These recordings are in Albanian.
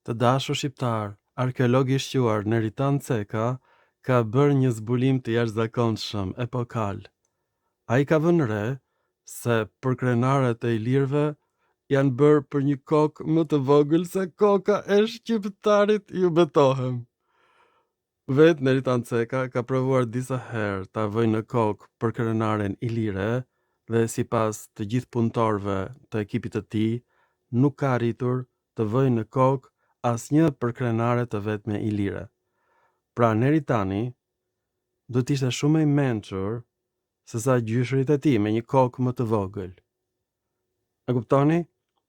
Të dashur shqiptar, arkeologi i shquar Neritan Ceka ka bërë një zbulim të jashtëzakonshëm epokal. Ai ka vënë re se përkrenaret e ilirëve janë bërë për një kokë më të vogël se koka e shqiptarit, ju betohem. Vetë Neritan Ceka ka provuar disa herë ta vëjë në kokë përkrenaren ilire dhe sipas të gjithë punëtorëve të ekipit të tij, nuk ka arritur të vëjë në kokë asnjë përkrenare të vetme ilire. Pra Neritani do të ishte shumë më i mençur se sa gjyshrit e tij me një kokë më të vogël. E kuptoni?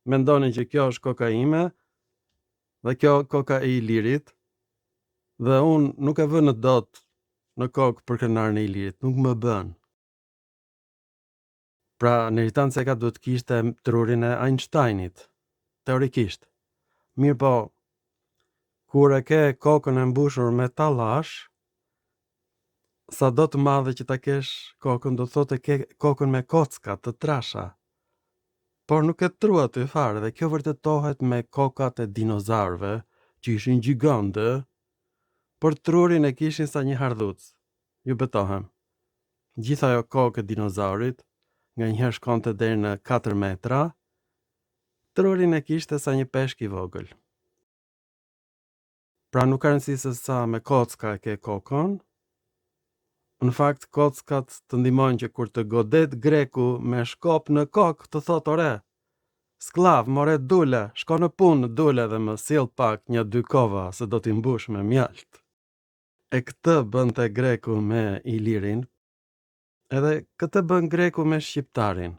Mendoni që kjo është koka ime dhe kjo koka e Ilirit dhe unë nuk e vë në dot në kokë përkrenaren e Ilirit, nuk më bën. Pra Neritan Ceka duhet kishte trurin e Einsteinit, teorikisht. Mirë po, kur e ke kokën e mbushur me tallash, sa do të madhe që ta kesh kokën, do thotë ke kokën me kocka të trasha. Por nuk e tru aty fare dhe kjo vërtetohet me kokat e dinozaurëve, që ishin gjigande, por trurin e kishin sa një hardhuc. Ju betohem. Gjitha ajo kokë e dinozaurit, nga njëherë shkonte deri në 4 metra, trurin e kishte sa një peshk i vogël. Pra nuk ka rëndësi se sa me kocka e ke kokën. Në fakt, kockat të ndihmojnë që kur të godet greku me shkop në kokë, të thot ore, sklav, more dule, shko në punë, dule dhe më sill pak 1-2 kova, se do t'i mbush me mjalt. E këtë bënte greku me Ilirin, edhe këtë bën greku me shqiptarin.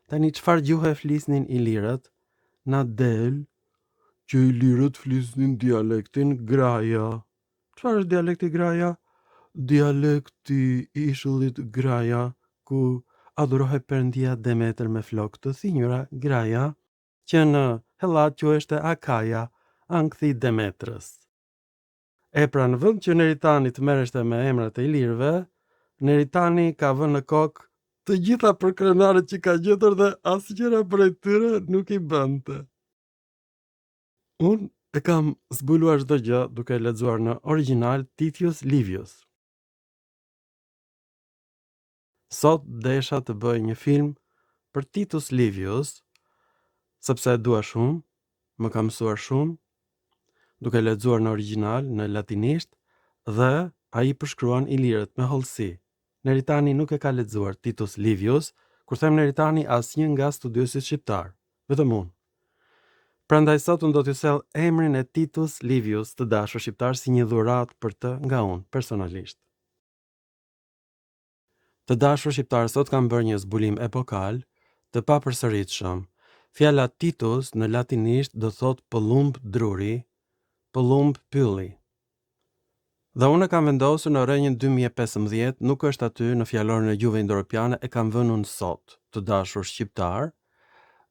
Tani çfarë gjuhë flisnin ilirët? Na del që ilirët flisnin dialektin Graja. Çfarë është dialekti Graja? Dialekti i ishullit Graja, ku adhurohet Perëndia Demeter me flokë të thinjura, Graja, që në Hellat quheshte Akaja, ankthi i Demetrës. E pra në vend që Neritani të merreshte me emrat e ilirëve, Neritani ka vënë në kokë të gjitha përkrenaret që ka gjetur dhe asgjëra prej tyre nuk i bënte. Unë e kam zbuluar çdo gjë duke lexuar në origjinal Titius Livius. Sot desha të bëj një film për Titus Livius, sepse e dua shumë, më ka mësuar shumë, duke lexuar në origjinal në latinisht dhe ai përshkruan ilirët me hollësi. Neritani nuk e ka lexuar Titus Livius, kur them Neritani asnjë nga studiosit shqiptar, vetëm unë. Prandaj sot unë do t'ju sjell emrin e Titus Livius, të dashur shqiptar, si një dhuratë për të nga unë personalisht. Të dashur shqiptar, sot kam bërë një zbulim epokal të papërsëritshëm. Fjala Titus në latinisht do thot pëllumb druri, pëllumb pylli. Dhe unë kam vendosur në rrenjën 2015, nuk është aty në fjalorin e gjuhëve indo-europiane, e kam vënë unë sot, të dashur shqiptar,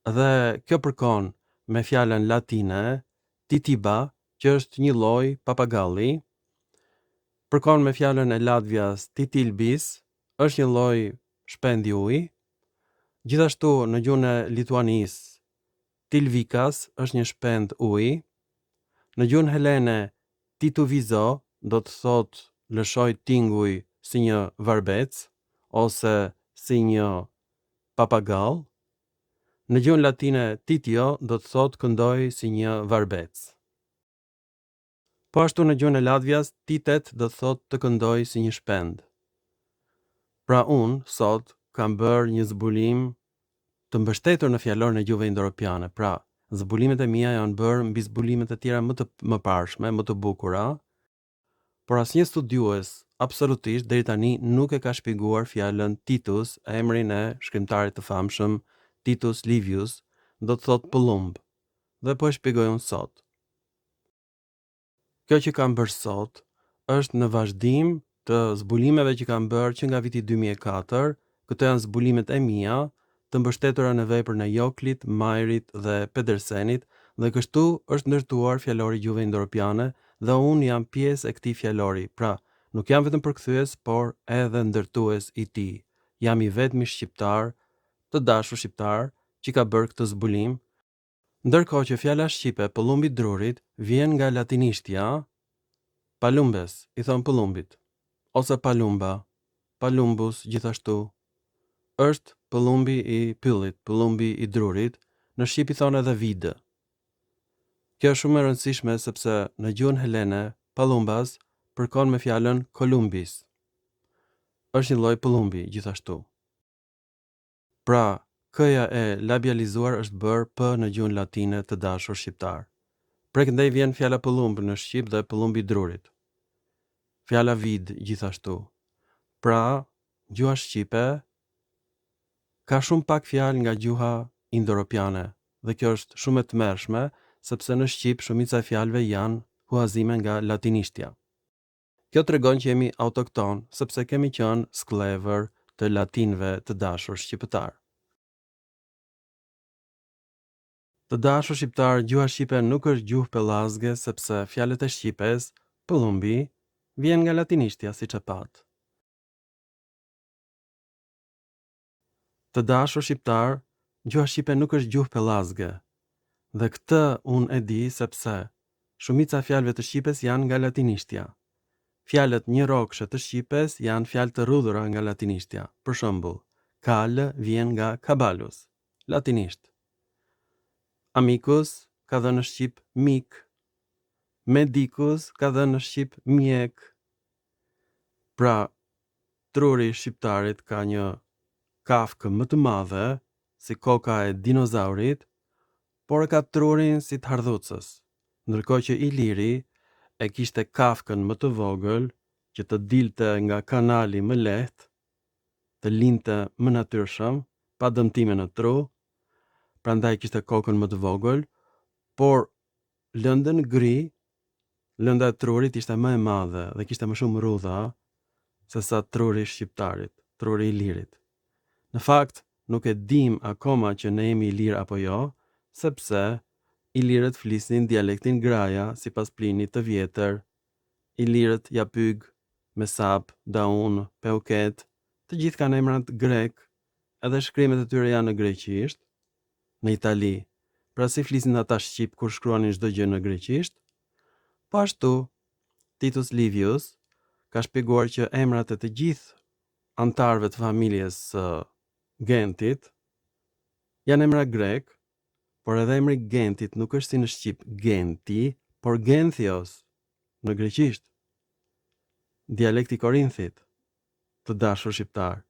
dhe kjo përkon me fjalën latine titiba, që është një lloj papagalli, përkon me fjalën e Latvias titilbis, është një lloj shpendi uji. Gjithashtu në gjuhën e Lituanisë, tilvikas është një shpend uji. Në gjuhën helene, tituvizo do të thot lëshoj tinguj si një varbec ose si një papagall. Në gjuhën latine, titio do të thot këndoj si një varbec. Po ashtu në gjuhën e Latvias, titet do të thot të këndoj si një shpend. Pra unë, sot, kam bërë një zbulim të mbështetur në fjalorin e gjuhëve indo-europiane. Pra, zbulimet e mia janë bërë mbi zbulimet e tjera më të mëparshme, më të bukura, por asnjë studiues absolutisht deri tani nuk e ka shpjeguar fjalën Titus, emrin e shkrimtarit të famshëm Titus Livius, do të thot pëllumb. Dhe po e shpjegoj unë sot. Kjo që kam bërë sot është në vazhdim të zbulimeve që kam bërë që nga viti 2004, këto janë zbulimet e mia, të mbështetura në veprën e Joklit, Majrit dhe Pedersenit, dhe kështu është ndërtuar fjalori i gjuhëve indo-europiane dhe unë jam pjesë e këtij fjalori. Pra, nuk jam vetëm përkthyes, por edhe ndërtues i tij. Jam i vetmi shqiptar, të dashur shqiptar, që ka bërë këtë zbulim, Ndërkohë që fjala shqipe pëllumbi i drurit vjen nga latinishtja palumbes, i thon pëllumbit, ose palumba, palumbus gjithashtu. Është pëllumbi i pyllit, pëllumbi i drurit, në shqip i thon edhe vidë. Kjo është shumë e rëndësishme sepse në gjuhën helene, palumbas përkon me fjalën kolumbis. Është një lloj pëllumbi gjithashtu. Pra, k-ja e labializuar është bërë p në gjuhën latine të dashur shqiptar. Prandaj vjen fjala pëllumb në shqip dhe pëllumbi i drurit. Fjala vid gjithashtu. Pra, gjuha shqipe ka shumë pak fjalë nga gjuha indo-europiane dhe kjo është shumë e tmerrshme sepse në shqip shumica e fjalëve janë huazime nga latinishtja. Kjo tregon që jemi autokton sepse kemi qenë skllëvër të latinëve të dashur shqiptar. Të dashur shqiptar, gjuha shqipe nuk është gjuhë pellazge sepse fjalët e shqipes, pëllumbi, vjen nga latinishtja siç e pat. Të dashur shqiptar, gjuha shqipe nuk është gjuhë pellazge. Dhe këtë unë e di sepse shumica e fjalëve të shqipes janë nga latinishtja. Fjalët njërokshe të shqipes janë fjalë të rrudhura nga latinishtja. Për shembull, kalë vjen nga kabalus, latinisht. Amicus ka dhënë në shqip mik. Medicus ka dhënë në shqip mjek. Pra, truri i shqiptarit ka një kafkë më të madhe, si koka e dinozaurit, por ka trurin si të hardhucës, ndërkohë që Iliri e kishte kafkën më të vogël, që të dilte nga kanali më lehtë, të linte më natyrshëm, pa dëmtime në tru, prandaj kishte kokën më të vogël, por lëndën gri, lënda e trurit ishte më e madhe dhe kishte më shumë rrudha se sa truri i shqiptarit, truri i Ilirit. Në fakt, nuk e dim akoma që ne jemi ilir apo jo, sepse ilirët flisin dialektin graja sipas Plinit të Vjetër. Ilirët ja pyg, mesap, daun, peuket, të gjithë kanë emrat grek, edhe shkrimet e tyre janë në greqisht, në Itali. Pra si flisin ata shqip kur shkruanin çdo gjë në greqisht? Po ashtu, Titus Livius ka shpjeguar që emrat e të gjithë antarëve të familjes Gentit janë emra grek, por edhe emri Gentit nuk është si në shqip Genti, por Genthios në greqisht. Dialekti Korinthit, të dashur shqiptar.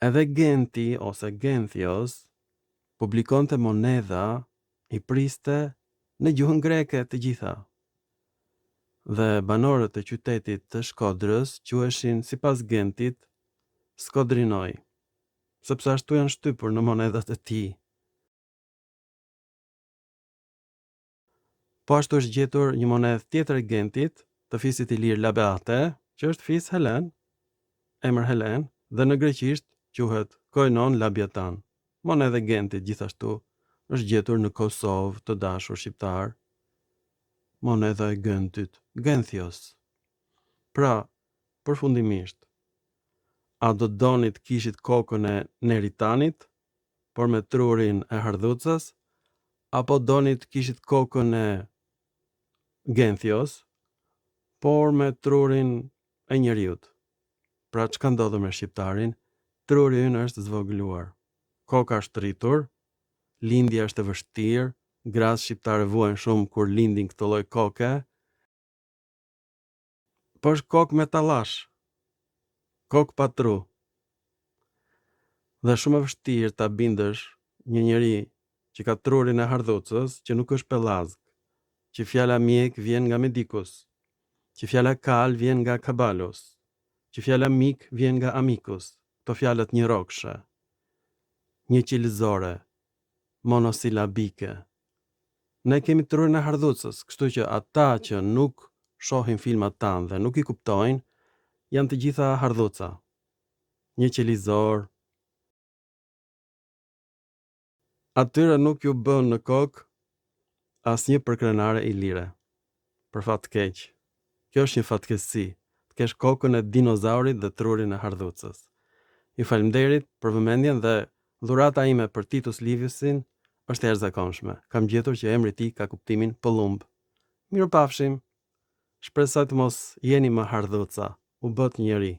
Edhe Genti ose Genthios publikonte monedha, i priste në gjuhën greke të gjitha. Dhe banorët e qytetit të Shkodrës quheshin sipas Gentit Skodrinoj, sepse ashtu janë shtypur në monedhat e tij. Po ashtu është gjetur një monedhë tjetër e Gentit, të fisit ilir Labeate, që është fis helen, emër helen, dhe në greqisht quhet koinon labiatan. Monedha e Gentit gjithashtu është gjetur në Kosovë, të dashur shqiptar. Monedha e Gentit, Genthios. Pra, përfundimisht, a do doni të kishit kokën e Neritanit, por me trurin e hardhucës, apo doni të kishit kokën e Genthios, por me trurin e njeriut? Pra, çka ndodhur me shqiptarin? Truri ynë është zvogëluar. Koka është rritur, lindja është e vështirë, gratë shqiptare vuajnë shumë kur lindin këtë lloj koke. Po është kokë me tallash, kokë pa tru. Dhe shumë e vështirë ta bindësh një njeri që ka trurin e hardhucës, që nuk është pellazg, që fjala mjek vjen nga medicus, që fjala kal vjen nga kabalos, që fjala mik vjen nga amicus, to fjalët njërokshe, një qilëzore, monosilabike. Ne kemi trurin e hardhucës, kështu që ata që nuk shohin filmat tanë dhe nuk i kuptojnë, janë të gjitha hardhuca. Një qelizor. Atyre nuk ju bën në kokë asnjë përkrenare ilire. Për fat të keq. Kjo është një fatkeqësi, të kesh kokën e dinozaurit dhe trurin e hardhucës. Ju falemnderit për vëmendjen dhe dhurata ime për Titus Liviusin është e jashtëzakonshme. Kam gjetur që emri i tij ka kuptimin pëllumb. Mirupafshim. Shpresoj të mos jeni më hardhuca. U bët njëri.